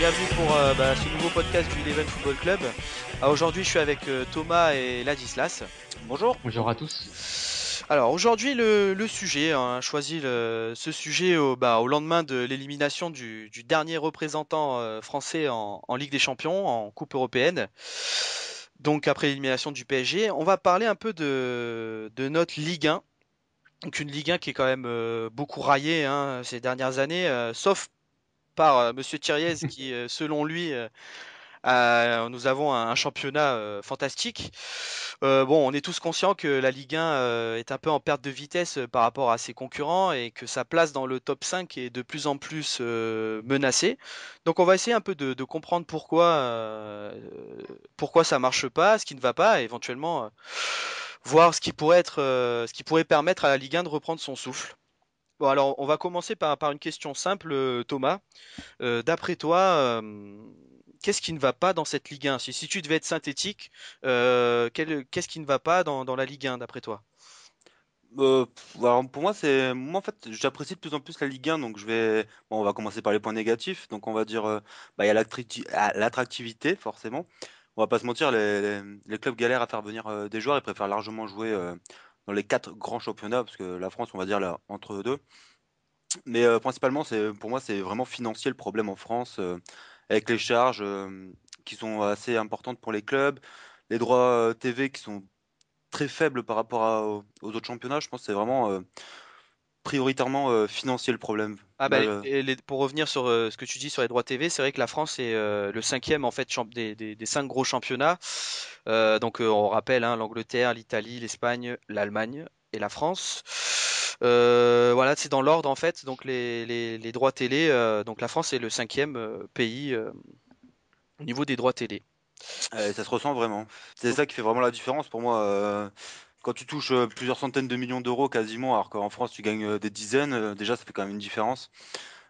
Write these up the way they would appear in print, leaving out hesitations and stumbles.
bienvenue pour ce nouveau podcast du Eleven Football Club. Aujourd'hui, je suis avec Thomas et Ladislas. Bonjour. Bonjour à tous. Alors aujourd'hui, le sujet, on a choisi ce sujet au lendemain de l'élimination du dernier représentant français en Ligue des Champions, en Coupe européenne. Donc après l'élimination du PSG, on va parler un peu de notre Ligue 1. Donc une Ligue 1 qui est quand même beaucoup raillée ces dernières années, sauf par Monsieur Thiriez qui, selon lui, nous avons un championnat fantastique. Bon, on est tous conscients que la Ligue 1 est un peu en perte de vitesse par rapport à ses concurrents et que sa place dans le top 5 est de plus en plus menacée. Donc on va essayer un peu de comprendre pourquoi ça marche pas, ce qui ne va pas, et éventuellement voir ce qui pourrait permettre à la Ligue 1 de reprendre son souffle. Bon, alors on va commencer par une question simple, Thomas. D'après toi, qu'est-ce qui ne va pas dans cette Ligue 1? Si tu devais être synthétique, qu'est-ce qui ne va pas dans la Ligue 1 d'après toi? Alors pour moi, moi en fait, j'apprécie de plus en plus la Ligue 1, donc bon, on va commencer par les points négatifs. Donc on va dire, il y a l'attractivité forcément. On va pas se mentir, les clubs galèrent à faire venir des joueurs. Ils préfèrent largement jouer dans les quatre grands championnats parce que la France, on va dire là entre deux. Mais principalement, pour moi, c'est vraiment financier le problème en France, avec les charges qui sont assez importantes pour les clubs, les droits TV qui sont très faibles par rapport aux autres championnats. Je pense que c'est vraiment prioritairement financier le problème. Ah bah, Là, pour revenir sur ce que tu dis sur les droits TV, c'est vrai que la France est le cinquième en fait des cinq gros championnats. On rappelle l'Angleterre, l'Italie, l'Espagne, l'Allemagne et la France. Voilà, c'est dans l'ordre en fait. Donc les droits télé, donc la France est le cinquième pays au niveau des droits télé. ça se ressent vraiment. C'est Donc, ça qui fait vraiment la différence pour moi. Quand tu touches plusieurs centaines de millions d'euros quasiment, alors qu'en France tu gagnes des dizaines, déjà ça fait quand même une différence.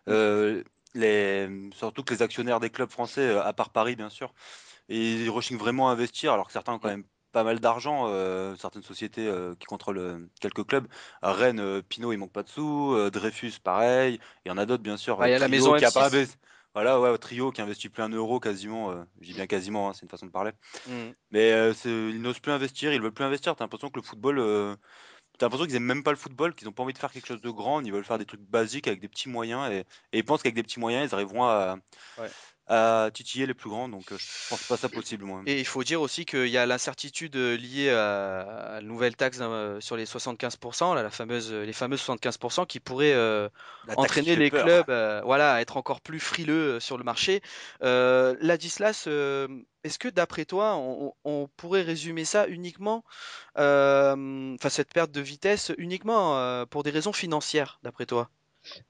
mm, Euh, Surtout que les actionnaires des clubs français, à part Paris bien sûr, et ils rechignent vraiment à investir, alors que certains ont quand mm. même pas mal d'argent, certaines sociétés qui contrôlent quelques clubs. À Rennes, Pinot, il manque pas de sous, Dreyfus, pareil. Il y en a d'autres, bien sûr. Bah, il y a la Trio maison qui a pas M6. investi. Voilà, ouais, Trio qui investit plus un euro quasiment. Je dis bien quasiment, hein, c'est une façon de parler. Mm. Mais ils n'osent plus investir, ils veulent plus investir. T'as l'impression que le football, t'as l'impression qu'ils aiment même pas le football, qu'ils ont pas envie de faire quelque chose de grand. Ils veulent faire des trucs basiques avec des petits moyens et ils pensent qu'avec des petits moyens, ils arriveront Ouais. à titiller les plus grands. Donc je pense pas ça possible, moi. Et il faut dire aussi qu'il y a l'incertitude liée à la nouvelle taxe sur les 75%, là, les fameuses 75% qui pourraient La taxe qui entraîner fait les peur. clubs à être encore plus frileux sur le marché. Ladislas, est-ce que d'après toi, on pourrait résumer ça uniquement, cette perte de vitesse uniquement pour des raisons financières, d'après toi?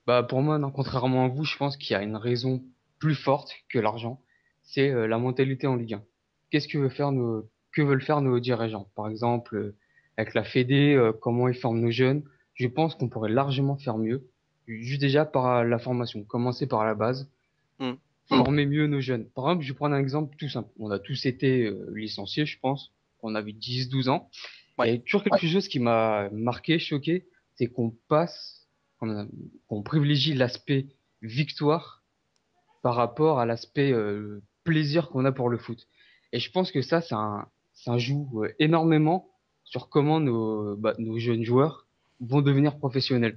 Bah pour moi, non, contrairement à vous, je pense qu'il y a une raison plus forte que l'argent. C'est la mentalité en Ligue 1. Que veulent faire nos dirigeants? Par exemple, avec la Fédé, comment ils forment nos jeunes. Je pense qu'on pourrait largement faire mieux. Juste déjà par la formation. Commencer par la base. Hmm. Former mieux nos jeunes. Par exemple, je vais prendre un exemple tout simple. On a tous été licenciés, je pense. On avait 10, 12 ans. Il Ouais. y a toujours quelque chose qui m'a marqué, choqué, c'est qu'on qu'on privilégie l'aspect victoire par rapport à l'aspect plaisir qu'on a pour le foot. Et je pense que ça joue énormément sur comment nos jeunes joueurs vont devenir professionnels.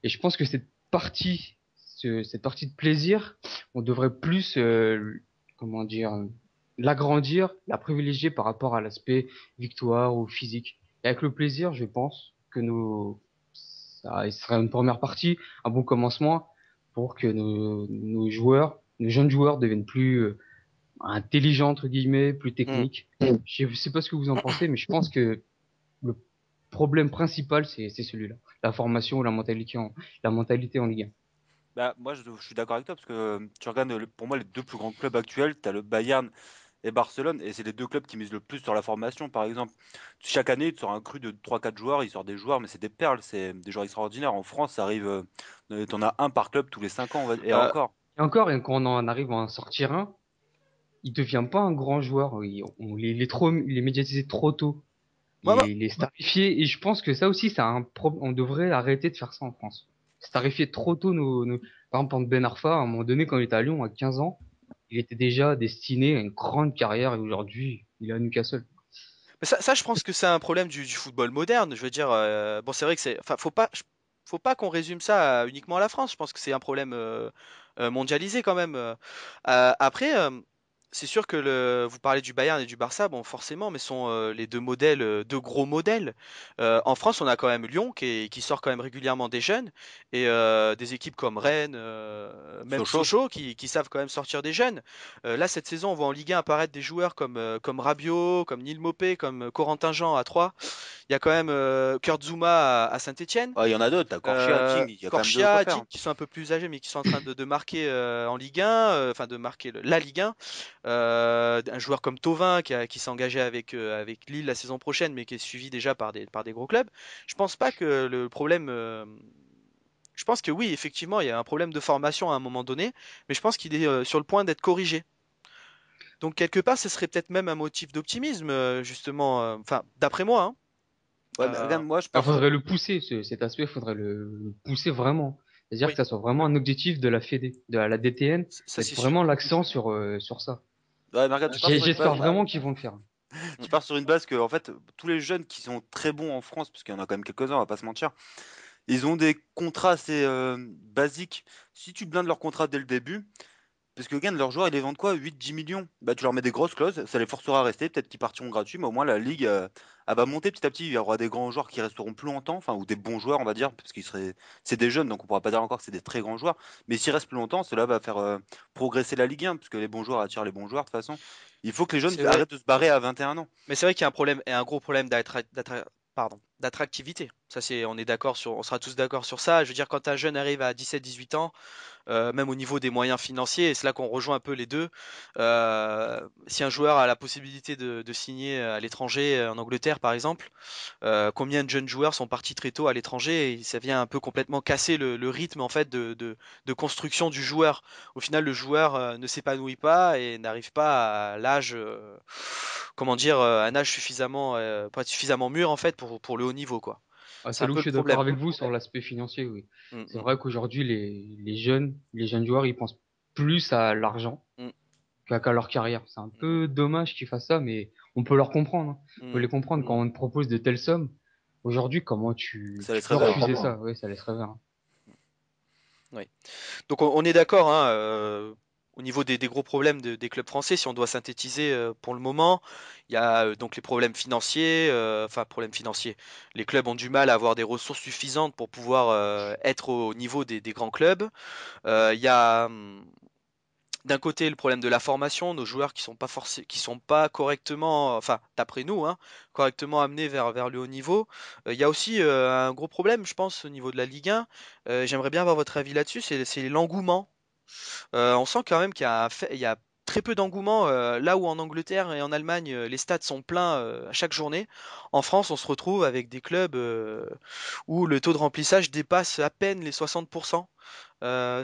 Et je pense que cette partie de plaisir, on devrait plus, comment dire, l'agrandir, la privilégier par rapport à l'aspect victoire ou physique. Et avec le plaisir, je pense que ça serait une première partie, un bon commencement pour que nos jeunes joueurs deviennent plus intelligents entre guillemets, plus Hmm. techniques. Je sais pas ce que vous en pensez, mais je pense que le problème principal, c'est celui-là, la formation ou la mentalité en Ligue 1. Bah, moi, je suis d'accord avec toi parce que tu regardes, pour moi, les deux plus grands clubs actuels, tu as le Bayern et Barcelone, et c'est les deux clubs qui misent le plus sur la formation. Par exemple, chaque année, tu sors un cru de trois quatre joueurs, ils sortent des joueurs, mais c'est des perles, c'est des joueurs extraordinaires. En France, ça arrive, t'en as un par club tous les 5 ans, et Euh, encore. Et encore, et quand on en arrive à en sortir un, il devient pas un grand joueur. Il est médiatisé trop tôt. ouais, ouais. Il est starifié. Et je pense que ça aussi, on devrait arrêter de faire ça en France. Starifier trop tôt par exemple, Ben Arfa, à un moment donné, quand il était à Lyon, à 15 ans, il était déjà destiné à une grande carrière et aujourd'hui, il est à Newcastle. Mais ça, je pense que c'est un problème du football moderne. Je veux dire, bon, c'est vrai que enfin, faut pas qu'on résume ça uniquement à la France. Je pense que c'est un problème mondialisé quand même. Après, c'est sûr que vous parlez du Bayern et du Barça, bon, forcément, mais sont les deux modèles, deux gros modèles. En France, on a quand même Lyon qui sort quand même régulièrement des jeunes et des équipes comme Rennes, même Sochaux. Sochaux, qui savent quand même sortir des jeunes. Là, cette saison, on voit en Ligue 1 apparaître des joueurs comme Rabiot, comme Neil Maupay, comme Corentin Jean à Troyes. Il y a quand même Kurt Zouma à Saint-Étienne. Ah, il y en a d'autres, t'as Corchia, King, il y a quand même de quoi Corchia, faire, Dick, hein. qui sont un peu plus âgés, mais qui sont en train de marquer en Ligue 1, enfin de marquer la Ligue 1. Un joueur comme Thauvin qui s'est engagé avec Lille la saison prochaine, mais qui est suivi déjà par des gros clubs. Je pense pas que le problème. Je pense que oui, effectivement, il y a un problème de formation à un moment donné, mais je pense qu'il est sur le point d'être corrigé. Donc quelque part, ce serait peut-être même un motif d'optimisme, justement, enfin, d'après moi, hein. Ouais, mais regarde, moi, je Il pense. faudrait le pousser, cet aspect, il faudrait le pousser vraiment. C'est-à-dire que Oui, ça soit vraiment un objectif de la Fédé, de la DTN, ça mettre c'est sûr. vraiment l'accent sur ça. Ouais, mais regarde, tu pars sur une J'espère base. vraiment qu'ils vont le faire. Mm. Tu pars sur une base que, en fait, tous les jeunes qui sont très bons en France, parce qu'il y en a quand même quelques-uns, on va pas se mentir, ils ont des contrats assez basiques. Si tu blindes leur contrat dès le début, parce que regarde, leurs joueurs, ils les vendent quoi? 8, 10 millions. Bah, tu leur mets des grosses clauses, ça les forcera à rester, peut-être qu'ils partiront gratuits, mais au moins la ligue, elle va monter petit à petit. Il y aura des grands joueurs qui resteront plus longtemps, enfin, ou des bons joueurs, on va dire, parce c'est des jeunes, donc on pourra pas dire encore que c'est des très grands joueurs. Mais s'ils restent plus longtemps, cela va faire progresser la Ligue 1, parce que les bons joueurs attirent les bons joueurs, de toute façon. Il faut que les jeunes C'est vrai. arrêtent de se barrer à 21 ans. Mais c'est vrai qu'il y a un problème, et un gros problème d'attractivité. Ça, on est d'accord on sera tous d'accord sur ça. Je veux dire, quand un jeune arrive à 17, 18 ans, même au niveau des moyens financiers, et c'est là qu'on rejoint un peu les deux. Si un joueur a la possibilité de signer à l'étranger, en Angleterre par exemple, combien de jeunes joueurs sont partis très tôt à l'étranger et ça vient un peu complètement casser le rythme en fait de construction du joueur. Au final, le joueur ne s'épanouit pas et n'arrive pas à l'âge, comment dire, un âge pas suffisamment mûr en fait pour le haut niveau quoi. Ah, C'est c'est un là où peu je le suis d'accord problème. avec vous sur l'aspect financier, oui. Mm, C'est mm, vrai qu'aujourd'hui, les jeunes joueurs, ils pensent plus à l'argent mm, qu'à leur carrière. C'est un mm, peu dommage qu'ils fassent ça, mais on peut leur comprendre, hein. On peut mm. les comprendre quand on te propose de telles sommes. Aujourd'hui, Ça tu laisse peux rêver, hein. refuser ça? Oui, ça laisse rêver, hein. Oui. Donc on est d'accord, hein, au niveau des gros problèmes des clubs français, si on doit synthétiser pour le moment, il y a donc les problèmes financiers, enfin problèmes financiers. Les clubs ont du mal à avoir des ressources suffisantes pour pouvoir être au niveau des grands clubs. Il y a d'un côté le problème de la formation, nos joueurs qui sont pas correctement, enfin d'après nous, hein, correctement amenés vers le haut niveau. Il y a aussi un gros problème, je pense, au niveau de la Ligue 1. J'aimerais bien avoir votre avis là-dessus, c'est l'engouement. On sent quand même il y a très peu d'engouement là où en Angleterre et en Allemagne les stades sont pleins à chaque journée. En France, on se retrouve avec des clubs où le taux de remplissage dépasse à peine les 60%.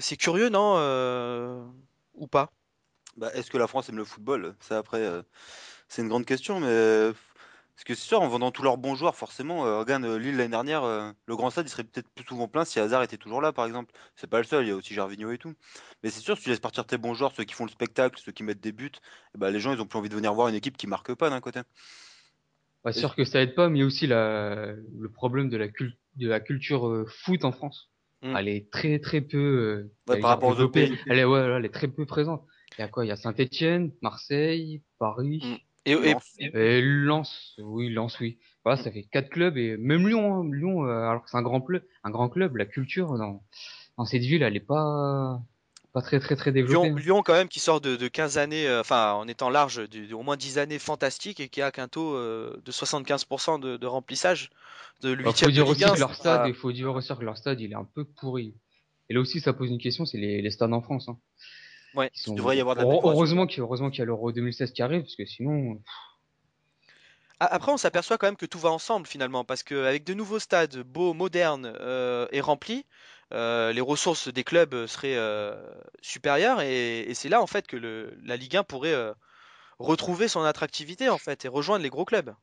C'est curieux, non? Ou pas? Bah, est-ce que la France aime le football? Ça, après, c'est une grande question, mais parce que c'est sûr, en vendant tous leurs bons joueurs, forcément, regarde Lille l'année dernière, le Grand Stade, il serait peut-être plus souvent plein si Hazard était toujours là, par exemple. C'est pas le seul, il y a aussi Gervinho et tout. Mais c'est sûr, si tu laisses partir tes bons joueurs, ceux qui font le spectacle, ceux qui mettent des buts, eh ben, les gens, ils ont plus envie de venir voir une équipe qui marque pas d'un côté. Ouais, Et- sûr que ça aide pas, mais il y a aussi le problème de la culture foot en France. Hmm. Elle est très peu, ouais, j'allais par dire rapport aux autres développée. pays. Elle est très peu présente. Il y a quoi? Il y a Saint-Étienne, Marseille, Hmm. Paris, Et, Lens. et Lens. Oui, Lens, oui. Voilà, hmm. ça fait quatre clubs et même Lyon, hein. Lyon, alors que c'est un grand club, la culture dans cette ville, elle est pas très développée, hein. Lyon, quand même, qui sort de 15 années, enfin, en étant large, au moins 10 années fantastiques et qui a qu'un taux de 75% de remplissage de Faut l'huitième de dire Ligue aussi 1. que leur stade, il faut dire aussi que leur stade, il est un peu pourri. Et là aussi, ça pose une question, c'est les stades en France, hein. Ouais. Ils Il sont, devrait y avoir de l'amélioration. heureusement qu'il y a l'Euro 2016 qui arrive, parce que sinon, Après, on s'aperçoit quand même que tout va ensemble finalement, parce qu'avec de nouveaux stades beaux, modernes et remplis, les ressources des clubs seraient supérieures et c'est là en fait que la Ligue 1 pourrait retrouver son attractivité en fait et rejoindre les gros clubs.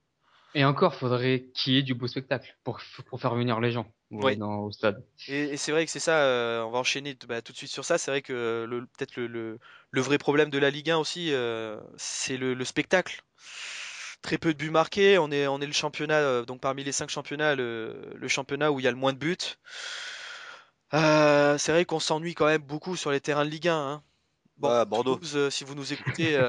Et encore, faudrait qu'il y ait du beau spectacle pour faire venir les gens Oui. au stade. Et c'est vrai que c'est ça, on va enchaîner tout de suite sur ça. C'est vrai que peut-être le vrai problème de la Ligue 1 aussi, c'est le spectacle. Très peu de buts marqués. On est le championnat, donc parmi les 5 championnats, le championnat où il y a le moins de buts. C'est vrai qu'on s'ennuie quand même beaucoup sur les terrains de Ligue 1, hein. Bon, Bah, Bordeaux. Toulouse, si vous nous écoutez,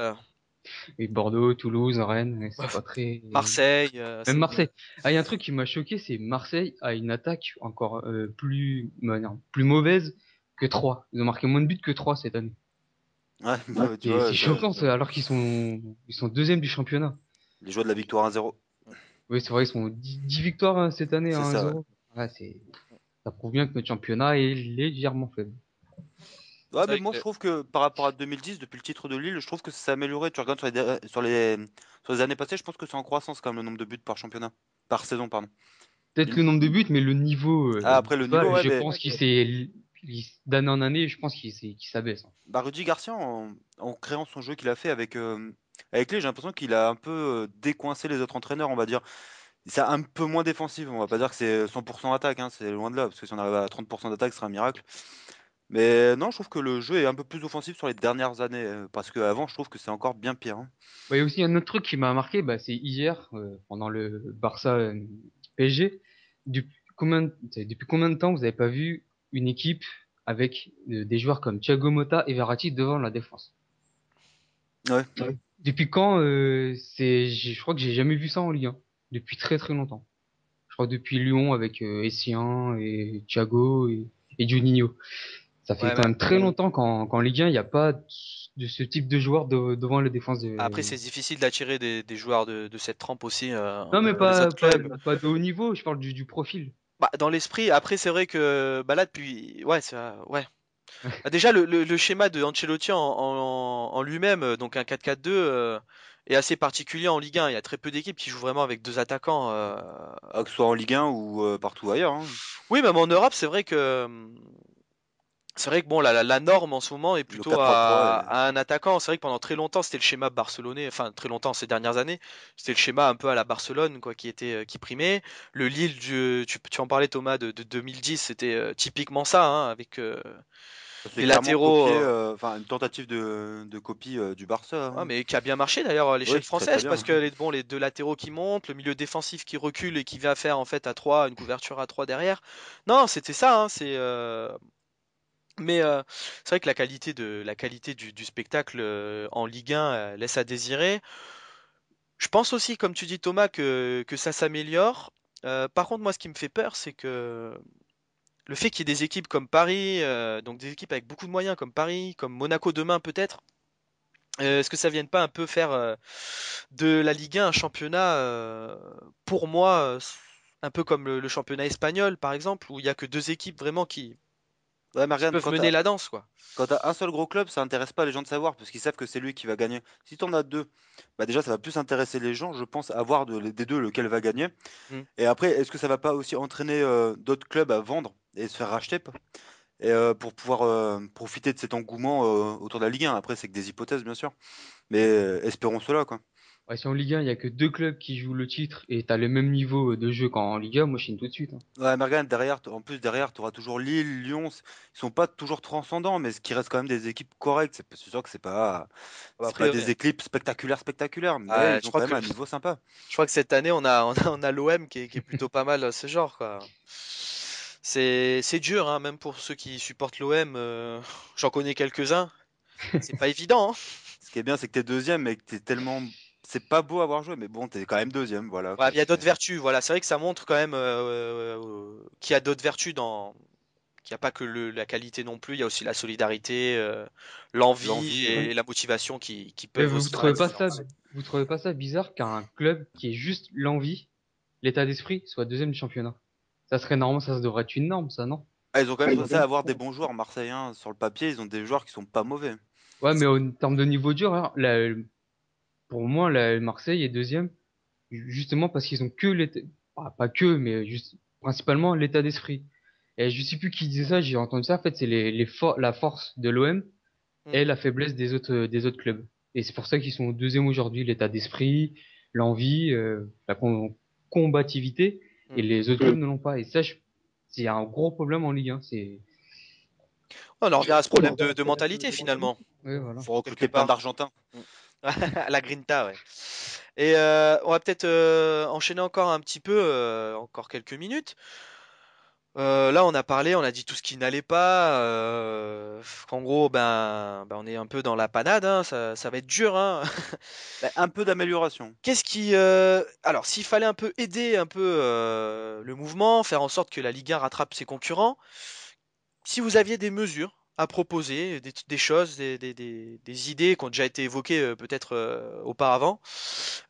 Et Bordeaux, Toulouse, Rennes, bah, c'est pas très. Marseille, Même c'est Marseille. Ah, il y a un truc qui m'a choqué, c'est Marseille a une attaque encore plus mauvaise que 3. Ils ont marqué moins de buts que 3 cette année. Ouais, bah, tu Et vois, c'est choquant, ça, alors ils sont deuxième du championnat. les joueurs de la victoire 1-0. Oui, c'est vrai, ils sont 10 victoires hein, cette année à C'est ça, ouais. 1-0. Ouais, ça prouve bien que notre championnat est légèrement faible. Ouais, c'est mais vrai moi, je que trouve que par rapport à 2010, depuis le titre de Lille, je trouve que ça s'est amélioré. Tu regardes sur les années passées, je pense que c'est en croissance quand même le nombre de buts par championnat. Par saison, pardon. Peut-être le nombre de buts, mais le niveau Ah, après, le niveau, ouais, je mais pense d'année en année, je pense qu'il s'abaisse. bah, Rudy Garcia, en créant son jeu qu'il a fait avec Lille, j'ai l'impression qu'il a un peu décoincé les autres entraîneurs, on va dire. C'est un peu moins défensif, on va pas dire que c'est 100% attaque, hein, c'est loin de là, parce que si on arrive à 30% d'attaque, ce serait un miracle. Mais non, je trouve que le jeu est un peu plus offensif sur les dernières années, parce qu'avant, je trouve que c'est encore bien pire, hein. Ouais, il y a aussi un autre truc qui m'a marqué, bah, c'est hier, pendant le Barça PSG. Depuis combien de temps vous n'avez pas vu une équipe avec des joueurs comme Thiago Motta et Verratti devant la défense? Ouais. Ouais. Depuis quand je crois que j'ai jamais vu ça en Ligue 1. Depuis très très longtemps. Je crois depuis Lyon avec Essien et Thiago et Juninho. Ça fait ouais, quand mais même très longtemps qu'en Ligue 1, il n'y a pas de ce type de joueur devant la défense après de. c'est difficile d'attirer des joueurs de cette trempe aussi Non, mais dans les autres clubs. pas de haut niveau, je parle du profil. Bah, dans l'esprit, après c'est vrai que bah là depuis, ouais, ouais. Bah, déjà le schéma de Ancelotti en lui-même, donc un 4-4-2, est assez particulier en Ligue 1. Il y a très peu d'équipes qui jouent vraiment avec deux attaquants. Ah, que ce soit en Ligue 1 ou partout ailleurs, hein. Oui, même en Europe, c'est vrai que bon, la norme en ce moment est Le plutôt 4-3-3. à un attaquant. C'est vrai que pendant très longtemps, c'était le schéma barcelonais, enfin très longtemps ces dernières années, c'était le schéma un peu à la Barcelone, quoi, qui primait. Le Lille, tu en parlais Thomas de 2010, c'était typiquement ça, hein, avec C'est les clairement latéraux, copié, enfin une tentative de copie du Barça, ouais, hein. mais qui a bien marché d'ailleurs à Oui, l'échelle c'est très très française, parce bien. que les deux latéraux qui montent, le milieu défensif qui recule et qui va faire en fait à 3 une couverture à 3 derrière. Non, c'était ça, hein, mais c'est vrai que la qualité du spectacle en Ligue 1 laisse à désirer. Je pense aussi, comme tu dis Thomas, que ça s'améliore. Par contre, moi, ce qui me fait peur, c'est que le fait qu'il y ait des équipes comme Paris, donc des équipes avec beaucoup de moyens comme Paris, comme Monaco demain peut-être, est-ce que ça vienne pas un peu faire de la Ligue 1 un championnat, pour moi, un peu comme le championnat espagnol par exemple, où il y a que deux équipes vraiment Ouais, mais qui regarde, peuvent mener la danse, quoi. quand t'as un seul gros club, ça intéresse pas les gens de savoir, parce qu'ils savent que c'est lui qui va gagner. Si t'en as deux, bah déjà ça va plus intéresser les gens, je pense, à voir des deux lequel va gagner. Mm. Et après, est-ce que ça va pas aussi entraîner d'autres clubs à vendre et se faire racheter, et pour pouvoir profiter de cet engouement autour de la Ligue 1. Après, c'est que des hypothèses, bien sûr. Mais espérons cela, quoi. Ouais, si en Ligue 1, il y a que deux clubs qui jouent le titre et t'as le même niveau de jeu qu'en Ligue 1, moi je signe tout de suite, hein. Ouais, mais regarde, derrière, en plus, derrière, tu auras toujours Lille, Lyon. Ils sont pas toujours transcendants, mais ce qui reste quand même des équipes correctes. C'est sûr que Bah, c'est après, pas ouais. des équipes spectaculaires, mais Ouais, ils ont quand même un niveau sympa. je crois que cette année on a l'OM qui est plutôt pas mal à ce genre, quoi. C'est dur, hein, même pour ceux qui supportent l'OM. J'en connais quelques-uns. C'est pas évident, hein. Ce qui est bien, c'est que t'es deuxième, mais que t'es tellement. C'est pas beau à avoir joué, mais bon, t'es quand même deuxième, voilà, Ouais, quoi. il y a d'autres vertus, voilà. C'est vrai que ça montre quand même qu'il y a d'autres vertus qu'il n'y a pas que la qualité non plus. Il y a aussi la solidarité, l'envie L'envie, ouais. et la motivation qui Et peuvent aussi faire la différence. vous trouvez pas ça bizarre qu'un club qui est juste l'envie, l'état d'esprit, soit deuxième du championnat? Ça serait normal, ça devrait être une norme, ça, non? Ah, ils ont quand même censé avoir des bons joueurs marseillais sur le papier. Ils ont des joueurs qui sont pas mauvais. Ouais, mais en termes de niveau dur, hein, pour moi, Marseille est deuxième, justement parce qu'ils ont que l'état, pas que, mais juste, principalement l'état d'esprit. Et je sais plus qui disait ça, j'ai entendu ça, en fait, c'est la force de l'OM Mm. et la faiblesse des autres clubs. Et c'est pour ça qu'ils sont deuxième aujourd'hui, l'état d'esprit, l'envie, combativité, et Mm. les autres clubs ne l'ont pas. Et ça, c'est un gros problème en Ligue 1. On en revient à ce problème de mentalité finalement, Ouais, voilà. Faut quelque recruter plein part. d'Argentins. Mm. La Grinta, ouais. Et on va peut-être enchaîner encore un petit peu, encore quelques minutes. Là, on a parlé, on a dit tout ce qui n'allait pas. Qu'en gros, on est un peu dans la panade, hein, ça va être dur, hein. Bah, un peu d'amélioration. Qu'est-ce qui, alors, s'il fallait un peu aider un peu le mouvement, faire en sorte que la Ligue 1 rattrape ses concurrents, si vous aviez des mesures à proposer, des choses, des idées qui ont déjà été évoquées peut-être auparavant,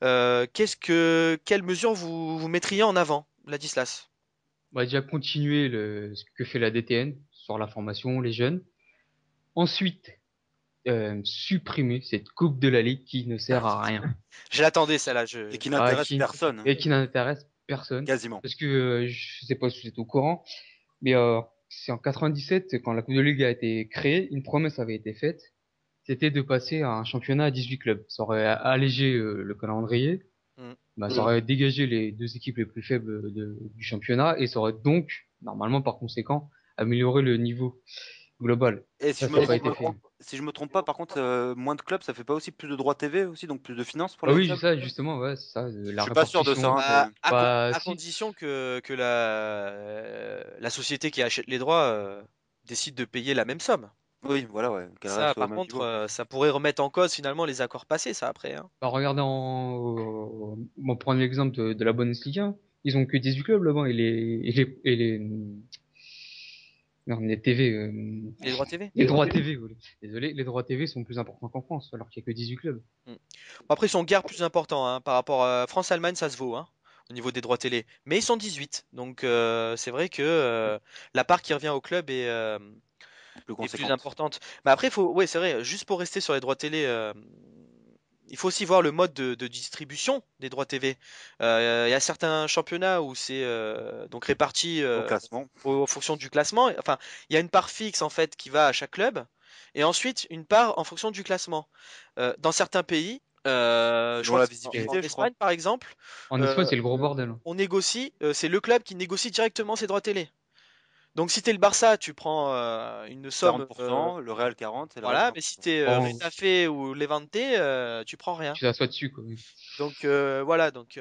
quelles mesures vous mettriez en avant, Ladislas? On va déjà continuer ce que fait la DTN sur la formation, les jeunes. Ensuite, supprimer cette Coupe de la Ligue qui ne sert à rien. Je l'attendais, celle-là. Et qui Ah, n'intéresse personne, et qui n'intéresse personne. quasiment. Parce que je sais pas si vous êtes au courant, mais c'est en 97, quand la Coupe de Ligue a été créée, une promesse avait été faite, c'était de passer à un championnat à 18 clubs. Ça aurait allégé le calendrier, Mm. ça aurait dégagé les deux équipes les plus faibles du championnat, et ça aurait donc, normalement par conséquent, amélioré le niveau global. Et Ça n'a pas été fait. si je me trompe pas, par contre, moins de clubs, ça fait pas aussi plus de droits TV aussi, donc plus de finances pour Ah les oui, clubs? ça, justement, ouais, c'est ça, Je la suis pas sûr de ça, répartition. hein, mais Bah, À si. condition que la société qui achète les droits décide de payer la même somme. oui, voilà, ouais, qu'elle Ça, reste au par même contre, niveau. ça pourrait remettre en cause finalement les accords passés, ça après, hein. Bah, regardez on va prendre l'exemple de la Bundesliga. Ils ont que 18 clubs là-bas, non, les TV, Les droits TV. les droits TV, voilà. Désolé, les droits TV sont plus importants qu'en France, alors qu'il y a que 18 clubs. Mm. Bon, après, ils sont guère plus importants hein, par rapport à France-Allemagne, ça se vaut hein, au niveau des droits télé. Mais ils sont 18, donc c'est vrai que la part qui revient au club Plus est plus conséquente. importante. Mais après, ouais, c'est vrai, juste pour rester sur les droits télé, il faut aussi voir le mode de distribution des droits TV. Il y a certains championnats où c'est donc réparti Au classement. en fonction du classement. Enfin, il y a une part fixe en fait qui va à chaque club, et ensuite une part en fonction du classement. Dans certains pays, je Selon crois que la c'est en visibilité, je crois. Espagne par exemple, En Espagne, euh, c'est le gros bordel. on négocie, c'est le club qui négocie directement ses droits télé. Donc si t'es le Barça, tu prends une somme, 40%, le Real 40 et le reste voilà, mais si 20%. t'es Bon, Retafe ou Levante, tu prends rien. tu t'assois dessus, quoi. Oui. Donc voilà, donc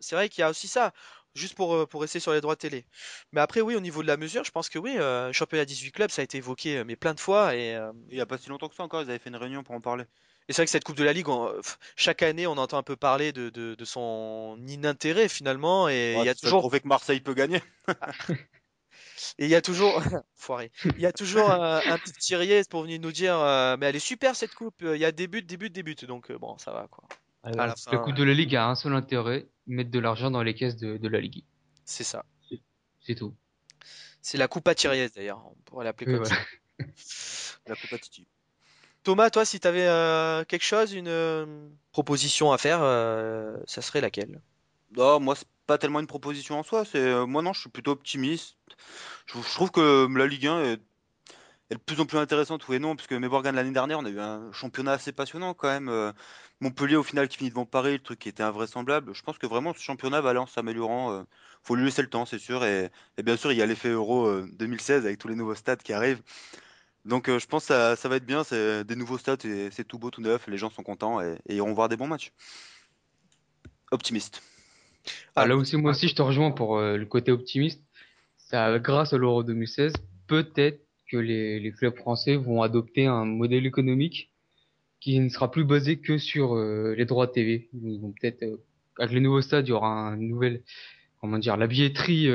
c'est vrai qu'il y a aussi ça, juste pour rester sur les droits télé. Mais après, oui, au niveau de la mesure, je pense que oui, championnat 18 clubs, ça a été évoqué mais plein de fois. Et il y a pas si longtemps que ça encore, ils avaient fait une réunion pour en parler. Et c'est vrai que cette Coupe de la Ligue, chaque année, on entend un peu parler de son inintérêt finalement. Et il Ouais, y a c'est ça le toujours, trophée que Marseille peut gagner. et il y a toujours, foiré, il y a toujours un petit Thirier pour venir nous dire, mais elle est super cette coupe, il y a des buts, des buts, des buts. Donc bon, ça va quoi. À la La Coupe fin, de la Ligue a un seul intérêt, mettre de l'argent dans les caisses de la Ligue. c'est ça. C'est tout. C'est la Coupe à Thiriez d'ailleurs, on pourrait l'appeler Oui, comme voilà. ça. La Coupe à Titi. Thomas, toi, si tu avais quelque chose, une proposition à faire, ça serait laquelle? Non, moi, c'est pas tellement une proposition en soi. Moi, non, je suis plutôt optimiste. Je trouve que la Ligue 1 est de plus en plus intéressante, oui et non, parce que Morgan l'année dernière, on a eu un championnat assez passionnant quand même. Montpellier, au final, qui finit devant Paris, le truc qui était invraisemblable. Je pense que vraiment, ce championnat va aller en s'améliorant. Faut lui laisser le temps, c'est sûr. Et bien sûr, il y a l'effet Euro 2016 avec tous les nouveaux stades qui arrivent. Donc, je pense que ça va être bien. C'est des nouveaux stades, et c'est tout beau, tout neuf. Les gens sont contents et iront voir des bons matchs. Optimiste. Ah, Là moi, aussi, moi aussi, je te rejoins pour le côté optimiste. Ça, grâce à l'Euro 2016, peut-être que les clubs français vont adopter un modèle économique qui ne sera plus basé que sur les droits de TV. Ils vont peut-être, avec les nouveaux stades, il y aura un nouvel, comment dire, la billetterie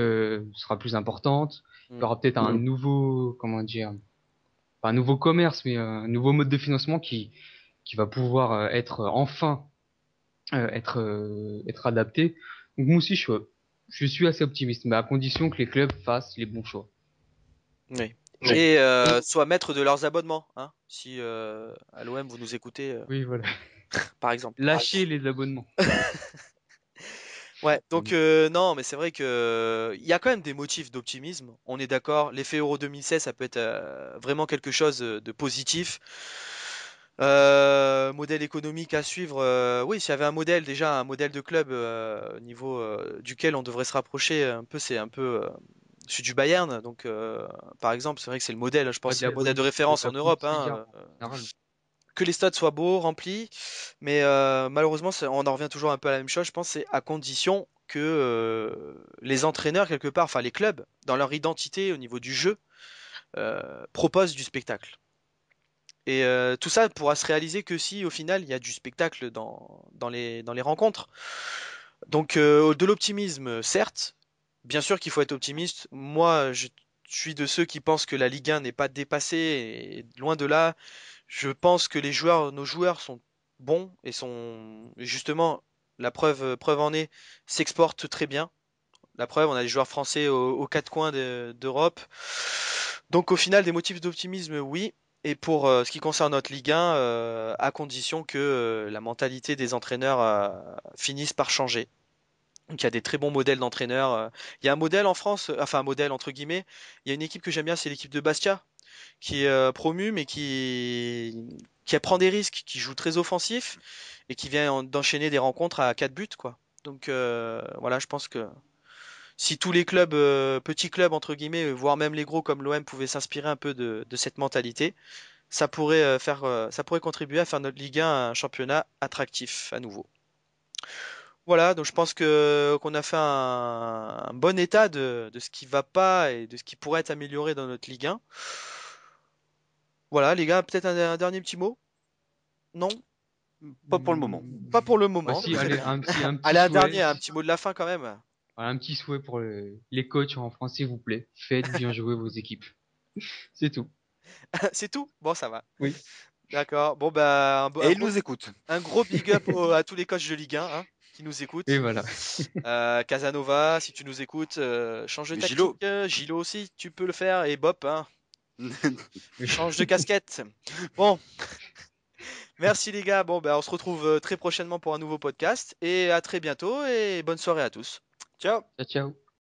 sera plus importante. Il y hmm. aura peut-être un nouveau, comment dire, pas un nouveau commerce, mais un nouveau mode de financement qui va pouvoir être adapté. Donc moi aussi, je suis assez optimiste, mais à condition que les clubs fassent les bons choix. Oui. Oui. Et soient maîtres de leurs abonnements, hein, si à l'OM vous nous écoutez, Oui, voilà. par exemple. Lâchez les abonnements. Ouais, donc non, mais c'est vrai que il y a quand même des motifs d'optimisme. On est d'accord. L'effet Euro 2016, ça peut être vraiment quelque chose de positif. Modèle économique à suivre, oui, s'il y avait un modèle, déjà un modèle de club au niveau duquel on devrait se rapprocher un peu, c'est un peu celui du Bayern. Donc, par exemple, c'est vrai que c'est le modèle, je pense, c'est le modèle de Oui, de référence en la Europe, Bundesliga hein. en général. Que les stades soient beaux, remplis, mais malheureusement, on en revient toujours un peu à la même chose. Je pense, c'est à condition que les entraîneurs quelque part, enfin les clubs, dans leur identité au niveau du jeu, proposent du spectacle. Et tout ça pourra se réaliser que si au final il y a du spectacle dans les rencontres. Donc de l'optimisme, certes, bien sûr qu'il faut être optimiste. Moi, je suis de ceux qui pensent que la Ligue 1 n'est pas dépassée, et loin de là. Je pense que nos joueurs sont bons et sont justement preuve en est, s'exportent très bien. La preuve, on a des joueurs français aux quatre coins d'Europe. Donc au final, des motifs d'optimisme, oui. Et pour ce qui concerne notre Ligue 1, à condition que la mentalité des entraîneurs finisse par changer. Donc il y a des très bons modèles d'entraîneurs. Il y a un modèle en France, enfin un modèle entre guillemets. Il y a une équipe que j'aime bien, c'est l'équipe de Bastia, qui est promu, mais qui prend des risques, qui joue très offensif et qui vient d'enchaîner des rencontres à 4 buts, quoi. Donc voilà, je pense que si tous les clubs, petits clubs entre guillemets, voire même les gros comme l'OM pouvaient s'inspirer un peu de cette mentalité, ça pourrait contribuer à faire notre Ligue 1 un championnat attractif à nouveau. Voilà, donc je pense que qu'on a fait un bon état de ce qui va pas et de ce qui pourrait être amélioré dans notre Ligue 1. Voilà, les gars, peut-être un dernier petit mot? Non? Pas pour le moment. Pas pour le Bah moment, si, très allez, bien. un petit Allez, un souhait. dernier, un petit mot de la fin quand même. Voilà, un petit souhait pour les coachs en France, s'il vous plaît. Faites bien jouer vos équipes. C'est tout. C'est tout? Bon, ça va. Oui. D'accord. Bon, bah, Et il nous écoute. un gros big up à tous les coachs de Ligue 1 hein, qui nous Et écoutent. voilà. Casanova, si tu nous écoutes, change de tactique. Gilo. Gilo aussi, tu peux le faire. Et Bop, hein, change de casquette. Bon, merci les gars. Bon, bah, on se retrouve très prochainement pour un nouveau podcast. Et à très bientôt et bonne soirée à tous. Ciao! Ciao, ciao.